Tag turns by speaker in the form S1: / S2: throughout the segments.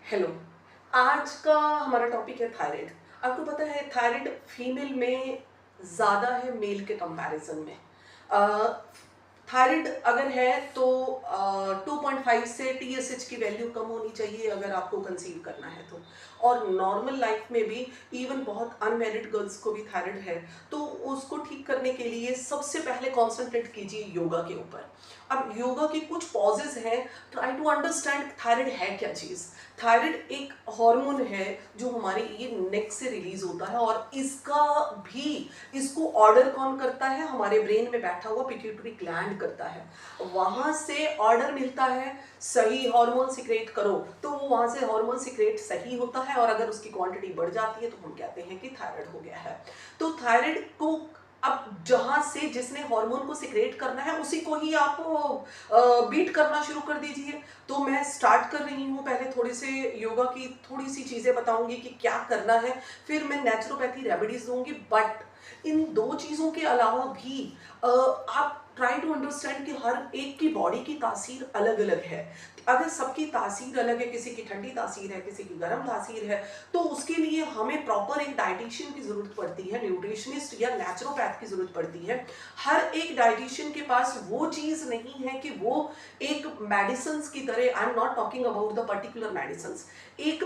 S1: Hello. आज का हमारा टॉपिक है थायराइड। आपको पता है थायराइड फीमेल में ज़्यादा है मेल के कंपैरिजन में। थायराइड अगर है तो 2.5 से टीएसएच की वैल्यू कम होनी चाहिए अगर आपको कंसीव करना है तो। और नॉर्मल लाइफ में भी इवन बहुत अनमैरिड गर्ल्स को भी थायराइड है, तो उसको ठीक करने के लिए सबसे पहले कॉन्सेंट्रेट कीजिए योगा के ऊपर। अब योगा के कुछ पॉजेज हैं। ट्राई टू अंडरस्टैंड थायराइड है क्या चीज़। थायराइड एक हार्मोन है जो हमारे ये नेक से रिलीज होता है, और इसको ऑर्डर कौन करता है? हमारे ब्रेन में बैठा हुआ पिट्यूटरी ग्लैंड करता है। वहां से ऑर्डर मिलता है सही हार्मोन सिक्रेट करो, तो वो वहां से हार्मोन सिक्रेट सही होता है, और अगर उसकी क्वांटिटी बढ़ जाती है तो हम कहते हैं कि थायराइड हो गया है। तो थायराइड को अब जहां से जिसने हार्मोन को सिक्रेट करना है उसी को ही आप बीट करना शुरू कर दीजिए। तो मैं स्टार्ट कर रही हूँ, पहले थोड़े से योगा की थोड़ी सी चीज़ें बताऊंगी कि क्या करना है, फिर मैं नेचुरोपैथी रेमेडीज दूंगी। बट इन दो चीज़ों के अलावा भी आप ट्राई टू अंडरस्टैंड कि हर एक की बॉडी की तासीर अलग अलग है। अगर सबकी तासीर अलग है, किसी की ठंडी तासीर है, किसी की गर्म तासीर है, तो उसके लिए हमें प्रॉपर एक डाइटिशियन की जरूरत पड़ती है, न्यूट्रिशनिस्ट या नेचुरोपैथ की जरूरत पड़ती है। हर एक डाइटिशियन के पास वो चीज़ नहीं है कि वो एक मेडिसिन की तरह, I am not talking about the particular medicine, एक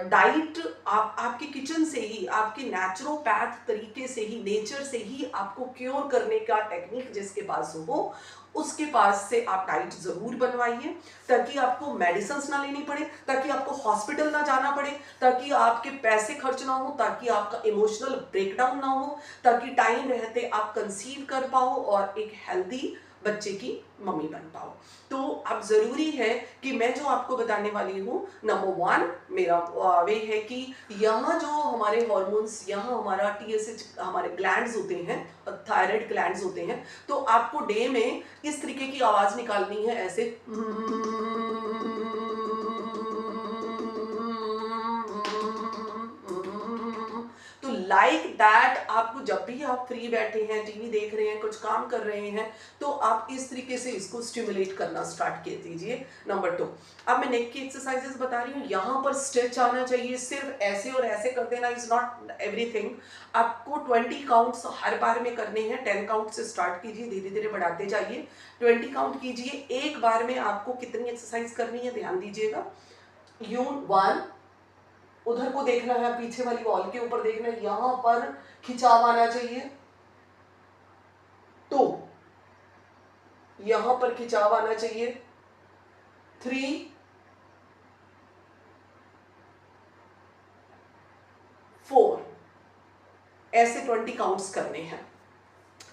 S1: डाइट आपके किचन से ही, आपके नेचुरोपैथ तरीके से ही, नेचर से ही आपको क्योर करने का टेक्निक जिसके पास हो, उसके पास से आप डाइट जरूर बनवाइए, ताकि आपको मेडिसिन ना लेनी पड़े, ताकि आपको हॉस्पिटल ना जाना पड़े, ताकि आपके पैसे खर्च ना हो, ताकि आपका इमोशनल ब्रेकडाउन ना हो, ताकि टाइम रहते आप कंसीव कर पाओ और एक हेल्दी बच्चे की मम्मी बन पाओ। तो अब जरूरी है कि मैं जो आपको बताने वाली हूँ, नंबर वन मेरा वे है कि यहाँ जो हमारे हॉर्मोन्स, यहाँ हमारा टीएसएच, हमारे ग्लैंड्स होते हैं, थायराइड ग्लैंड्स होते हैं, तो आपको डे में इस तरीके की आवाज निकालनी है, ऐसे। तो लाइक दैट आपको जब भी आप फ्री बैठे हैं, टीवी देख रहे हैं, कुछ काम कर रहे हैं, तो आप इस तरीके से इसको स्टिमुलेट करना स्टार्ट कर दीजिए। नंबर टू, अब मैं नेक की एक्सरसाइजेस बता रही हूँ। यहाँ पर स्ट्रेच आना चाहिए, सिर्फ ऐसे और ऐसे कर देना इज नॉट एवरीथिंग। आपको 20 काउंट्स हर बार में करने हैं। 10 काउंट से स्टार्ट कीजिए, धीरे धीरे बढ़ाते जाइए, 20 काउंट कीजिए। एक बार में आपको कितनी एक्सरसाइज करनी है ध्यान दीजिएगा। वन, उधर को देखना है, पीछे वाली वॉल के ऊपर देखना है, यहां पर खिंचाव आना चाहिए। तो यहां पर खिंचाव आना चाहिए। 3, 4, ऐसे 20 काउंट्स करने हैं।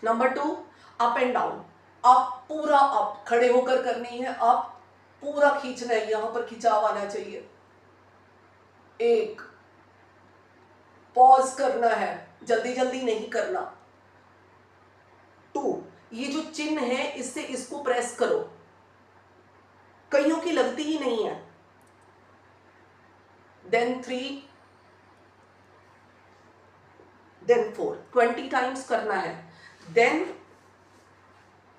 S1: Number two, up and down. Up, पूरा अप, खड़े होकर करनी है, अप पूरा खींचना है, यहां पर खिंचाव आना चाहिए। 1, पॉज करना है, जल्दी जल्दी नहीं करना। 2, ये जो चिन्ह है इससे इसको प्रेस करो, कईयों की लगती ही नहीं है। देन 3, देन 4, 20 टाइम्स करना है। देन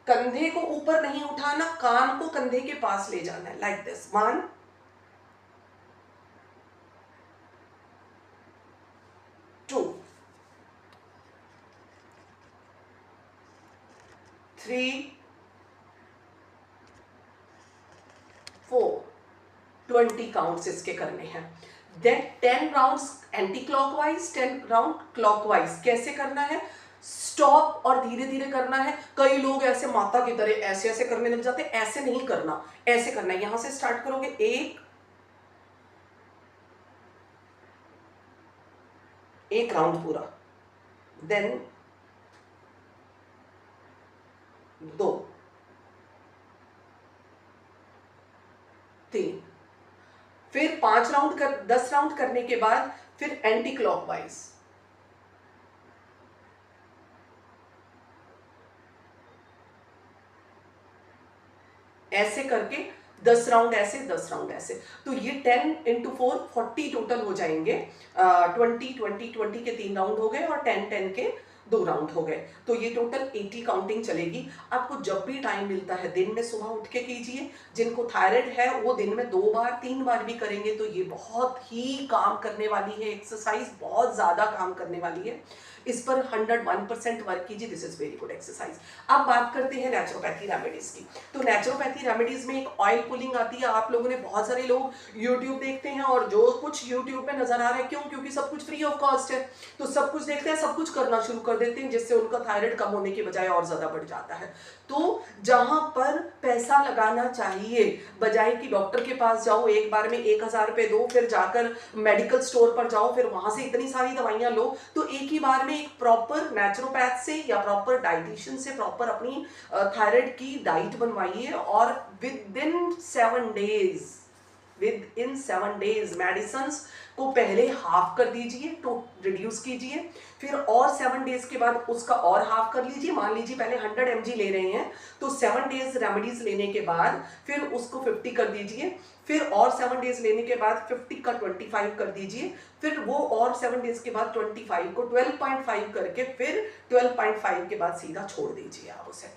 S1: कंधे को ऊपर नहीं उठाना, कान को कंधे के पास ले जाना है, लाइक दिस। 1, 2, 3, 4, 20 काउंट्स इसके करने हैं। Then 10 rounds anti clockwise, 10 round clockwise. कैसे करना है? स्टॉप और धीरे धीरे करना है। कई लोग ऐसे माता की तरह ऐसे ऐसे करने लग जाते, ऐसे नहीं करना, ऐसे करना है। यहां से स्टार्ट करोगे, 1 राउंड पूरा, देन 2, 3, फिर 5 राउंड कर, 10 राउंड करने के बाद फिर एंटी क्लॉकवाइज, ऐसे करके 10 राउंड ऐसे, 10 राउंड ऐसे। तो ये 10 इंटू 4 40 टोटल हो जाएंगे। 20 20 20 के 3 राउंड हो गए, और 10 10 के 2 राउंड हो गए, तो ये टोटल 80 काउंटिंग चलेगी। आपको जब भी टाइम मिलता है दिन में सुबह उठ के कीजिए। जिनको थायराइड है वो दिन में 2 बार 3 बार भी करेंगे तो ये बहुत ही काम करने वाली है एक्सरसाइज, बहुत ज़्यादा काम करने वाली है। इस पर 101% वर्क कीजिए, this is very good exercise. अब बात करते हैं नेचुरोपैथी रेमेडीज की। तो नेचुरोपैथी रेमेडीज में एक ऑयल पुलिंग आती है। आप लोगों ने, बहुत सारे लोग यूट्यूब देखते हैं और जो कुछ यूट्यूब पे नजर आ रहा है, क्यों? क्योंकि सब कुछ फ्री ऑफ कॉस्ट है, तो सब कुछ देखते हैं, सब कुछ करना शुरू कर देते हैं, जिससे उनका थायराइड कम होने की बजाय और ज्यादा बढ़ जाता है। तो जहां पर पैसा लगाना चाहिए, बजाय कि डॉक्टर के पास जाओ, एक बार में 1000 रुपए दो, फिर जाकर मेडिकल स्टोर पर जाओ, फिर वहां से इतनी सारी दवाइयां लो, तो एक ही बार में एक प्रॉपर नेचुरोपैथ से या प्रॉपर डाइटिशियन से प्रॉपर अपनी थायराइड की डाइट बनवाइए और विद इन 7 डेज मेडिसिन को पहले हाफ कर दीजिए, तो रिड्यूस कीजिए, फिर और 7 डेज के बाद उसका और हाफ कर लीजिए। मान लीजिए पहले 100 mg ले रहे हैं, तो 7 डेज रेमेडीज लेने के बाद फिर उसको 50 कर दीजिए, फिर और 7 डेज लेने के बाद 50 का 25 कर दीजिए, फिर वो और 7 डेज के बाद 25 को 12.5 करके फिर 12.5 के बाद सीधा छोड़ दीजिए आप उसे।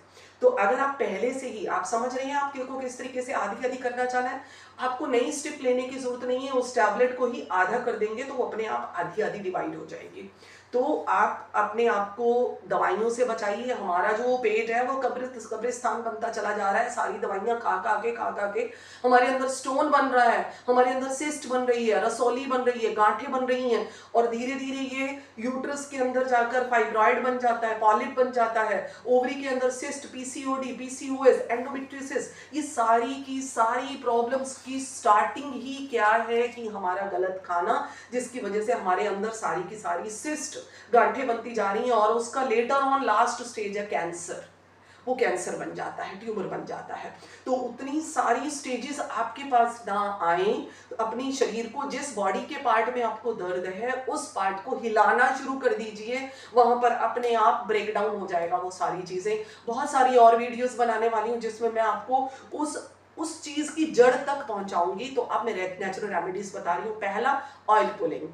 S1: तो अगर आप पहले से ही, आप समझ रहे हैं आपको किस तरीके से आधी आधी करना चाहना है, आपको नई स्टेप लेने की जरूरत नहीं है, उस टैबलेट को ही आधा कर देंगे तो वो अपने आप आधी आधी डिवाइड हो जाएगी। तो आप अपने आप को दवाइयों से बचाइए। हमारा जो पेट है वो कब्रिस्तान बनता चला जा रहा है, सारी दवाइयां खा खा के हमारे अंदर स्टोन बन रहा है, हमारे अंदर सिस्ट बन रही है, रसौली बन रही है, गांठें बन रही हैं, और धीरे धीरे ये यूट्रस के अंदर जाकर फाइब्रॉइड बन जाता है, पॉलिप बन जाता है, ओवरी के अंदर सिस्ट, पीसीओडी, पीसीओएस, एंडोमेट्रियोसिस, ये सारी की सारी प्रॉब्लम्स की स्टार्टिंग ही क्या है कि हमारा गलत खाना, जिसकी वजह से हमारे अंदर सारी की सारी सिस्ट, गांठें बनती जा रही हैं, और उसका लेटर ऑन लास्ट स्टेज है कैंसर। वो कैंसर बन जाता है, ट्यूमर बन जाता है। तो उतनी सारी स्टेजेस आपके पास ना आए, तो अपनी शरीर को, जिस बॉडी के पार्ट में आपको दर्द है उस पार्ट को हिलाना शुरू कर दीजिए, वहां पर अपने आप ब्रेक डाउन हो जाएगा वो सारी चीजें। बहुत सारी और वीडियोस बनाने वाली हूँ जिसमें मैं आपको उस चीज की जड़ तक पहुंचाऊंगी। तो अब मैं नेचुरल रेमेडीज बता रही हूँ। पहला, oil pulling.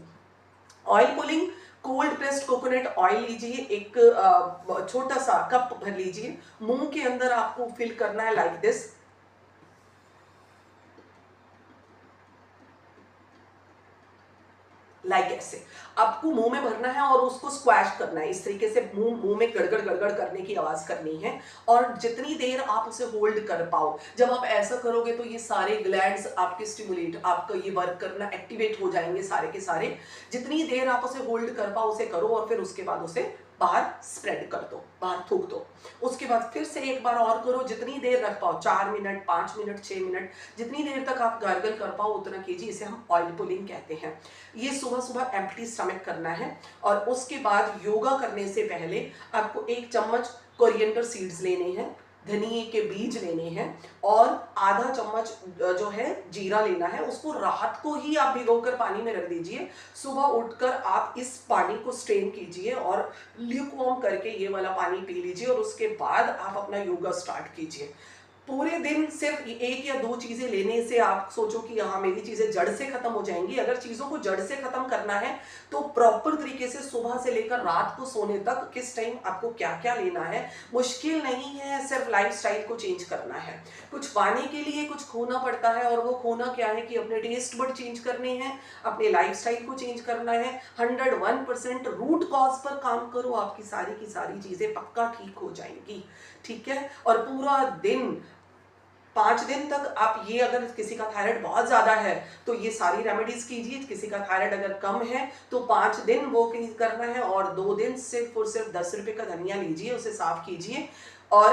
S1: Oil pulling, cold pressed coconut oil लीजिए, एक छोटा सा कप भर लीजिए, मुंह के अंदर आपको फिल करना है लाइक दिस, लाइक ऐसे आपको मुंह में भरना है और उसको स्क्वैश करना है, इस तरीके से मुंह में गड़गड़ गड़गड़ करने की आवाज करनी है। और जितनी देर आप उसे होल्ड कर पाओ, जब आप ऐसा करोगे तो ये सारे ग्लैंड्स आपके स्टिमुलेट, आपका ये वर्क करना एक्टिवेट हो जाएंगे सारे के सारे। जितनी देर आप उसे होल्ड कर पाओ उसे करो, और फिर उसके बाद उसे बाहर स्प्रेड कर दो, बाहर थूक दो। उसके बाद फिर से एक बार और करो, जितनी देर रख पाओ, 4 मिनट, 5 मिनट, 6 मिनट, जितनी देर तक आप गार्गल कर पाओ उतना कीजिए। इसे हम ऑयल पुलिंग कहते हैं। ये सुबह सुबह एम्प्टी स्टमक करना है। और उसके बाद योगा करने से पहले आपको 1 चम्मच कोरिएंडर सीड्स लेने हैं, धनिए के बीज लेने हैं, और आधा चम्मच जो है जीरा लेना है। उसको रात को ही आप भिगोकर पानी में रख दीजिए, सुबह उठकर आप इस पानी को स्ट्रेन कीजिए और ल्यूकवार्म करके ये वाला पानी पी लीजिए, और उसके बाद आप अपना योगा स्टार्ट कीजिए। पूरे दिन सिर्फ 1 या 2 चीजें लेने से आप सोचो कि हाँ मेरी चीजें जड़ से खत्म हो जाएंगी। अगर चीजों को जड़ से खत्म करना है तो प्रॉपर तरीके से सुबह से लेकर रात को सोने तक किस टाइम आपको क्या क्या लेना है, मुश्किल नहीं है, सिर्फ लाइफस्टाइल को चेंज करना है। कुछ पाने के लिए कुछ खोना पड़ता है, और वो खोना क्या है कि अपने टेस्ट बड चेंज करने हैं, अपने लाइफस्टाइल को चेंज करना है। 101% रूट कॉज पर काम करो, आपकी सारी की सारी चीजें पक्का ठीक हो जाएंगी। ठीक है। और पूरा दिन, 5 दिन तक आप ये, अगर किसी का थायराइड बहुत ज्यादा है तो ये सारी रेमेडीज कीजिए, किसी का थायराइड अगर कम है तो 5 दिन वो करना है, और 2 दिन सिर्फ और सिर्फ 10 रुपए का धनिया लीजिए, उसे साफ कीजिए, और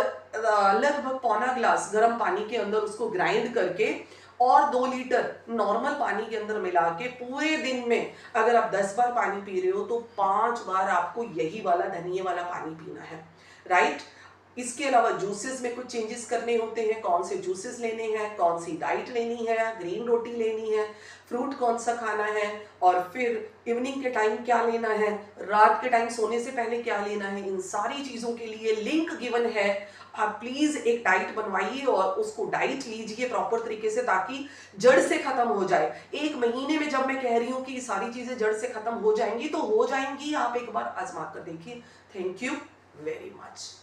S1: लगभग पौना ग्लास गर्म पानी के अंदर उसको ग्राइंड करके और 2 लीटर नॉर्मल पानी के अंदर मिला के पूरे दिन में अगर आप 10 बार पानी पी रहे हो तो 5 बार आपको यही वाला धनिया वाला पानी पीना है। राइट। इसके अलावा जूसेस में कुछ चेंजेस करने होते हैं, कौन से जूसेस लेने हैं, कौन सी डाइट लेनी है, ग्रीन रोटी लेनी है, फ्रूट कौन सा खाना है, और फिर इवनिंग के टाइम क्या लेना है, रात के टाइम सोने से पहले क्या लेना है, इन सारी चीज़ों के लिए लिंक गिवन है। आप प्लीज़ एक डाइट बनवाइए और उसको डाइट लीजिए प्रॉपर तरीके से, ताकि जड़ से ख़त्म हो जाए। 1 महीने में जब मैं कह रही हूँ कि ये सारी चीज़ें जड़ से ख़त्म हो जाएंगी, तो हो जाएंगी। आप एक बार आजमा कर देखिए। Thank you very much.